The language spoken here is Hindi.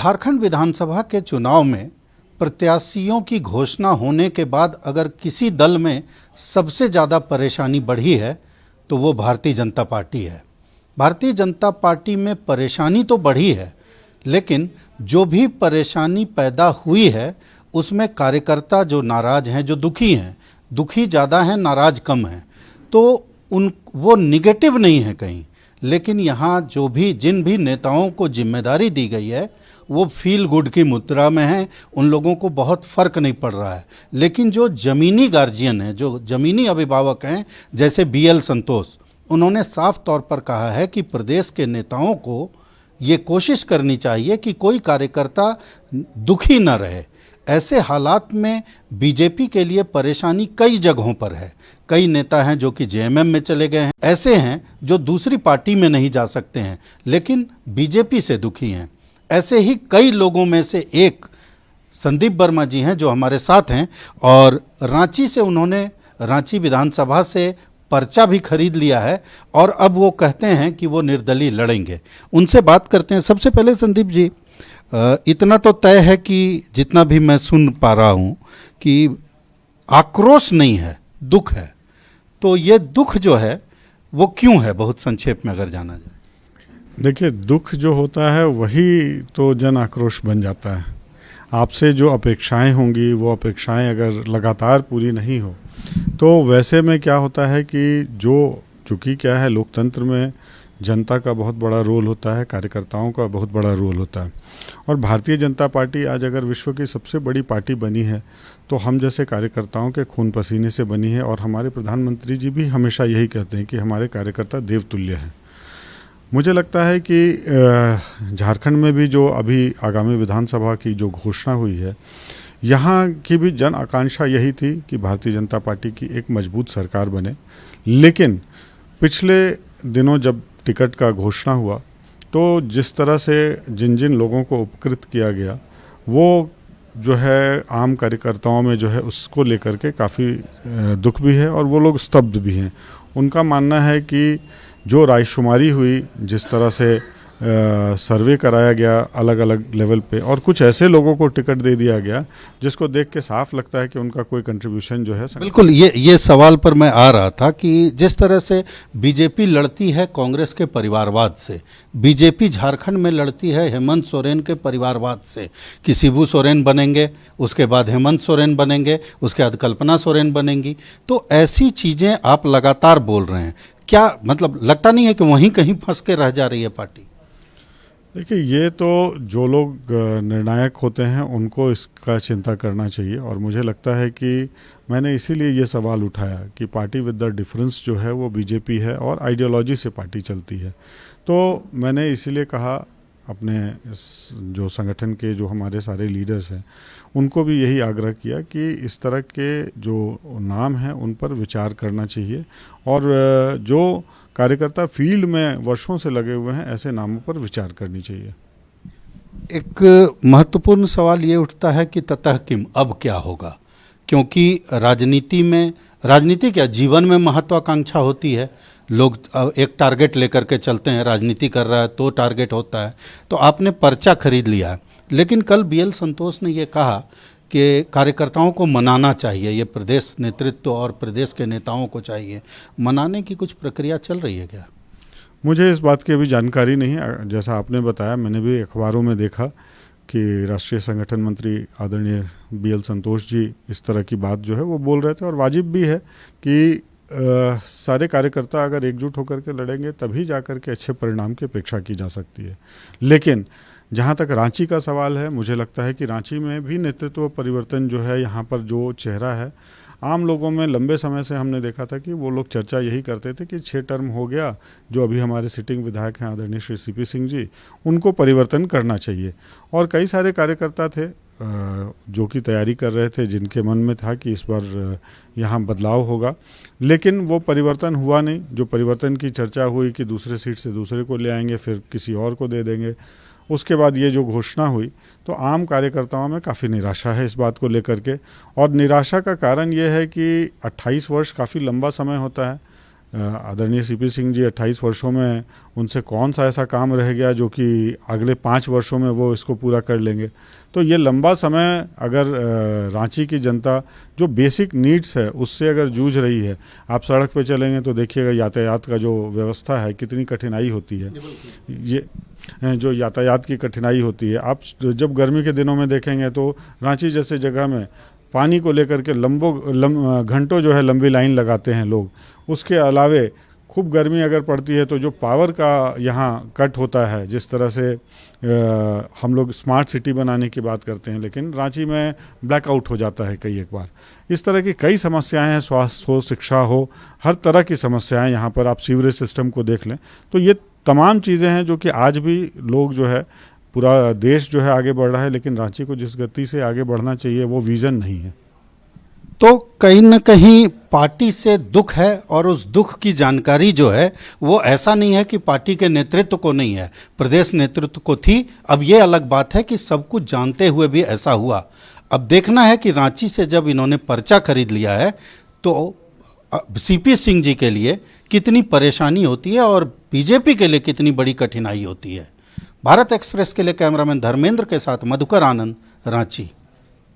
झारखंड विधानसभा के चुनाव में प्रत्याशियों की घोषणा होने के बाद अगर किसी दल में सबसे ज़्यादा परेशानी बढ़ी है तो वो भारतीय जनता पार्टी है। भारतीय जनता पार्टी में परेशानी तो बढ़ी है, लेकिन जो भी परेशानी पैदा हुई है उसमें कार्यकर्ता जो नाराज़ हैं, जो दुखी हैं, दुखी ज़्यादा हैं, नाराज़ कम हैं, तो वो निगेटिव नहीं है कहीं। लेकिन यहाँ जो भी जिन भी नेताओं को जिम्मेदारी दी गई है वो फील गुड की मुद्रा में हैं, उन लोगों को बहुत फ़र्क नहीं पड़ रहा है। लेकिन जो ज़मीनी गार्जियन हैं, जो ज़मीनी अभिभावक हैं, जैसे BL संतोष, उन्होंने साफ तौर पर कहा है कि प्रदेश के नेताओं को ये कोशिश करनी चाहिए कि कोई कार्यकर्ता दुखी न रहे। ऐसे हालात में बीजेपी के लिए परेशानी कई जगहों पर है। कई नेता हैं जो कि JMM में चले गए हैं, ऐसे हैं जो दूसरी पार्टी में नहीं जा सकते हैं लेकिन बीजेपी से दुखी हैं। ऐसे ही कई लोगों में से एक संदीप वर्मा जी हैं जो हमारे साथ हैं, और रांची से उन्होंने रांची विधानसभा से पर्चा भी खरीद लिया है और अब वो कहते हैं कि वो निर्दलीय लड़ेंगे। उनसे बात करते हैं। सबसे पहले संदीप जी, इतना तो तय है कि जितना भी मैं सुन पा रहा हूँ कि आक्रोश नहीं है, दुख है। तो ये दुख जो है वो क्यों है, बहुत संक्षेप में अगर जाना जाए? देखिए, दुख जो होता है वही तो जन आक्रोश बन जाता है। आपसे जो अपेक्षाएं होंगी वो अपेक्षाएं अगर लगातार पूरी नहीं हो तो वैसे में क्या होता है कि चूँकि क्या है, लोकतंत्र में जनता का बहुत बड़ा रोल होता है, कार्यकर्ताओं का बहुत बड़ा रोल होता है। और भारतीय जनता पार्टी आज अगर विश्व की सबसे बड़ी पार्टी बनी है तो हम जैसे कार्यकर्ताओं के खून पसीने से बनी है। और हमारे प्रधानमंत्री जी भी हमेशा यही कहते हैं कि हमारे कार्यकर्ता देवतुल्य हैं। मुझे लगता है कि झारखंड में भी जो अभी आगामी विधानसभा की जो घोषणा हुई है, यहाँ की भी जन आकांक्षा यही थी कि भारतीय जनता पार्टी की एक मजबूत सरकार बने। लेकिन पिछले दिनों जब टिकट का घोषणा हुआ तो जिस तरह से जिन जिन लोगों को उपकृत किया गया वो जो है आम कार्यकर्ताओं में जो है उसको लेकर के काफ़ी दुख भी है और वो लोग स्तब्ध भी हैं। उनका मानना है कि जो रायशुमारी हुई, जिस तरह से सर्वे कराया गया अलग अलग लेवल पे, और कुछ ऐसे लोगों को टिकट दे दिया गया जिसको देख के साफ लगता है कि उनका कोई कंट्रीब्यूशन जो है। बिल्कुल, ये सवाल पर मैं आ रहा था कि जिस तरह से बीजेपी लड़ती है कांग्रेस के परिवारवाद से, बीजेपी झारखंड में लड़ती है हेमंत सोरेन के परिवारवाद से कि शिबू सोरेन बनेंगे, उसके बाद हेमंत सोरेन बनेंगे, उसके बाद कल्पना सोरेन बनेंगी। तो ऐसी चीज़ें आप लगातार बोल रहे हैं, क्या मतलब लगता नहीं है कि वहीं कहीं फंस के रह जा रही है पार्टी? देखिए, ये तो जो लोग निर्णायक होते हैं उनको इसका चिंता करना चाहिए। और मुझे लगता है कि मैंने इसीलिए ये सवाल उठाया कि पार्टी विद द डिफरेंस जो है वो बीजेपी है और आइडियोलॉजी से पार्टी चलती है। तो मैंने इसीलिए कहा अपने जो संगठन के जो हमारे सारे लीडर्स हैं उनको भी यही आग्रह किया कि इस तरह के जो नाम हैं उन पर विचार करना चाहिए और जो कार्यकर्ता फील्ड में वर्षों से लगे हुए हैं ऐसे नामों पर विचार करनी चाहिए। एक महत्वपूर्ण सवाल ये उठता है कि ततः किम, अब क्या होगा? क्योंकि राजनीति क्या, जीवन में महत्वाकांक्षा होती है। लोग एक टारगेट लेकर के चलते हैं, राजनीति कर रहा है तो टारगेट होता है। तो आपने पर्चा खरीद लिया है, लेकिन कल BL संतोष ने ये कहा कि कार्यकर्ताओं को मनाना चाहिए, ये प्रदेश नेतृत्व और प्रदेश के नेताओं को चाहिए। मनाने की कुछ प्रक्रिया चल रही है क्या? मुझे इस बात की अभी जानकारी नहीं है। जैसा आपने बताया, मैंने भी अखबारों में देखा कि राष्ट्रीय संगठन मंत्री आदरणीय BL संतोष जी इस तरह की बात जो है वो बोल रहे थे। और वाजिब भी है कि सारे कार्यकर्ता अगर एकजुट होकर के लड़ेंगे तभी जाकर के अच्छे परिणाम की अपेक्षा की जा सकती है। लेकिन जहाँ तक रांची का सवाल है, मुझे लगता है कि रांची में भी नेतृत्व परिवर्तन जो है, यहाँ पर जो चेहरा है, आम लोगों में लंबे समय से हमने देखा था कि वो लोग चर्चा यही करते थे कि 6 टर्म हो गया, जो अभी हमारे सिटिंग विधायक हैं आदरणीय श्री CP सिंह जी, उनको परिवर्तन करना चाहिए। और कई सारे कार्यकर्ता थे जो कि तैयारी कर रहे थे, जिनके मन में था कि इस बार यहाँ बदलाव होगा, लेकिन वो परिवर्तन हुआ नहीं। जो परिवर्तन की चर्चा हुई कि दूसरे सीट से दूसरे को ले आएंगे, फिर किसी और को दे देंगे, उसके बाद ये जो घोषणा हुई तो आम कार्यकर्ताओं में काफ़ी निराशा है इस बात को लेकर के। और निराशा का कारण ये है कि 28 वर्ष काफ़ी लंबा समय होता है। आदरणीय सीपी सिंह जी 28 वर्षों में उनसे कौन सा ऐसा काम रह गया जो कि अगले 5 वर्षों में वो इसको पूरा कर लेंगे। तो ये लंबा समय अगर रांची की जनता जो बेसिक नीड्स है उससे अगर जूझ रही है, आप सड़क पे चलेंगे तो देखिएगा यातायात का जो व्यवस्था है कितनी कठिनाई होती है। ये जो यातायात की कठिनाई होती है, आप जब गर्मी के दिनों में देखेंगे तो रांची जैसे जगह में पानी को लेकर के घंटों जो है लंबी लाइन लगाते हैं लोग। उसके अलावे खूब गर्मी अगर पड़ती है तो जो पावर का यहाँ कट होता है, जिस तरह से हम लोग स्मार्ट सिटी बनाने की बात करते हैं लेकिन रांची में ब्लैकआउट हो जाता है कई एक बार। इस तरह की कई समस्याएं हैं, स्वास्थ्य हो, शिक्षा हो, हर तरह की समस्याएं यहाँ पर। आप सीवरेज सिस्टम को देख लें तो ये तमाम चीज़ें हैं जो कि आज भी लोग जो है, पूरा देश जो है आगे बढ़ रहा है लेकिन रांची को जिस गति से आगे बढ़ना चाहिए वो विज़न नहीं है। तो कहीं न कहीं पार्टी से दुख है और उस दुख की जानकारी जो है वो ऐसा नहीं है कि पार्टी के नेतृत्व को नहीं है, प्रदेश नेतृत्व को थी। अब ये अलग बात है कि सब कुछ जानते हुए भी ऐसा हुआ। अब देखना है कि रांची से जब इन्होंने पर्चा खरीद लिया है तो सीपी सिंह जी के लिए कितनी परेशानी होती है और बीजेपी के लिए कितनी बड़ी कठिनाई होती है। भारत एक्सप्रेस के लिए कैमरामैन धर्मेंद्र के साथ मधुकर आनंद, रांची।